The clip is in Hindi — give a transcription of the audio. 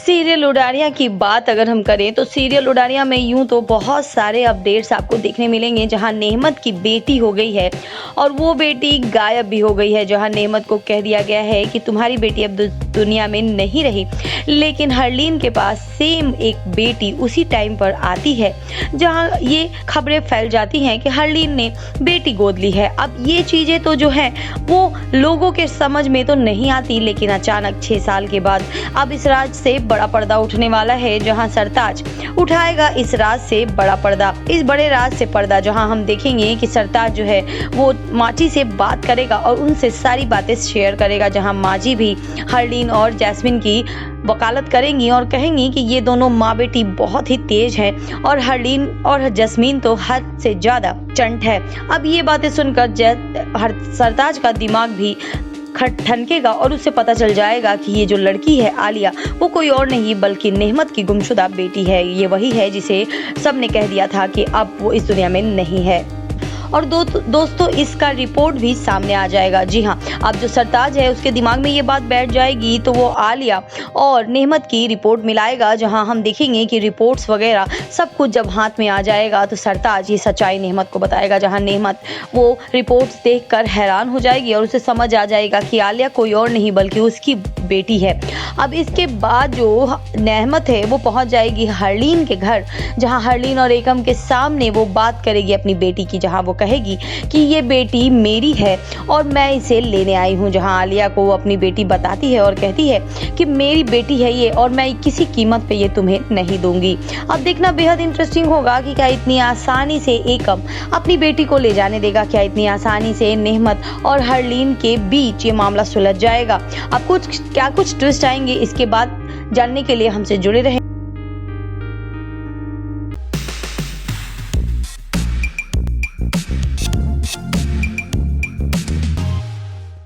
सीरियल उडारियाँ की बात अगर हम करें तो सीरियल उडारियाँ में यूं तो बहुत सारे अपडेट्स आपको देखने मिलेंगे, जहां नेहमत की बेटी हो गई है और वो बेटी गायब भी हो गई है। जहां नेहमत को कह दिया गया है कि तुम्हारी बेटी अब दुनिया में नहीं रही, लेकिन हरलीन के पास सेम एक बेटी उसी टाइम पर आती है जहां ये खबरें फैल जाती हैं कि हरलीन ने बेटी गोद ली है। अब ये चीजें तो जो है वो लोगों के समझ में तो नहीं आती, लेकिन अचानक 6 साल के बाद अब इस राज से बड़ा पर्दा उठने वाला है, जहां सरताज उठाएगा इस राज से बड़ा पर्दा, इस बड़े राज से पर्दा, जहां हम देखेंगे कि सरताज जो है वो माची से बात करेगा और उनसे सारी बातें शेयर करेगा। जहां माची भी हरलीन और जैस्मिन की वकालत करेंगी और कहेंगी कि ये दोनों माँ बेटी बहुत ही तेज हैं और हरलीन और जैस्मिन तो हद से ज्यादा चंट है। अब ये बातें सुनकर सरताज का दिमाग भी ठनकेगा और उससे पता चल जाएगा कि ये जो लड़की है आलिया, वो कोई और नहीं बल्कि नेहमत की गुमशुदा बेटी है। ये वही है जिसे सबने कह दिया था कि अब वो इस दुनिया में नहीं है। और दोस्तों इसका रिपोर्ट भी सामने आ जाएगा। जी हाँ, अब जो सरताज है उसके दिमाग में ये बात बैठ जाएगी तो वो आलिया और नेहमत की रिपोर्ट मिलाएगा, जहां हम देखेंगे कि रिपोर्ट्स वगैरह सब कुछ जब हाथ में आ जाएगा तो सरताज ये सच्चाई नेहमत को बताएगा। जहां नेहमत वो रिपोर्ट्स देखकर हैरान हो जाएगी और उसे समझ आ जाएगा कि आलिया कोई और नहीं बल्कि उसकी बेटी है। अब इसके बाद जो नेहमत है वो पहुंच जाएगी हरलीन के घर, जहां हरलीन और एकम के सामने वो बात करेगी अपनी बेटी की, जहां वो कहेगी कि ये बेटी मेरी है और मैं इसे लेने आई हूँ। जहां आलिया को वो अपनी बेटी बताती है और कहती है कि मेरी बेटी है ये और मैं किसी कीमत पे ये तुम्हें नहीं दूंगी। अब देखना बेहद इंटरेस्टिंग होगा कि क्या इतनी आसानी से एकम अपनी बेटी को ले जाने देगा, क्या इतनी आसानी से नेहमत और हरलीन के बीच ये मामला सुलझ जाएगा। अब कुछ ट्विस्ट आएंगे, इसके बाद जानने के लिए हमसे जुड़े रहें।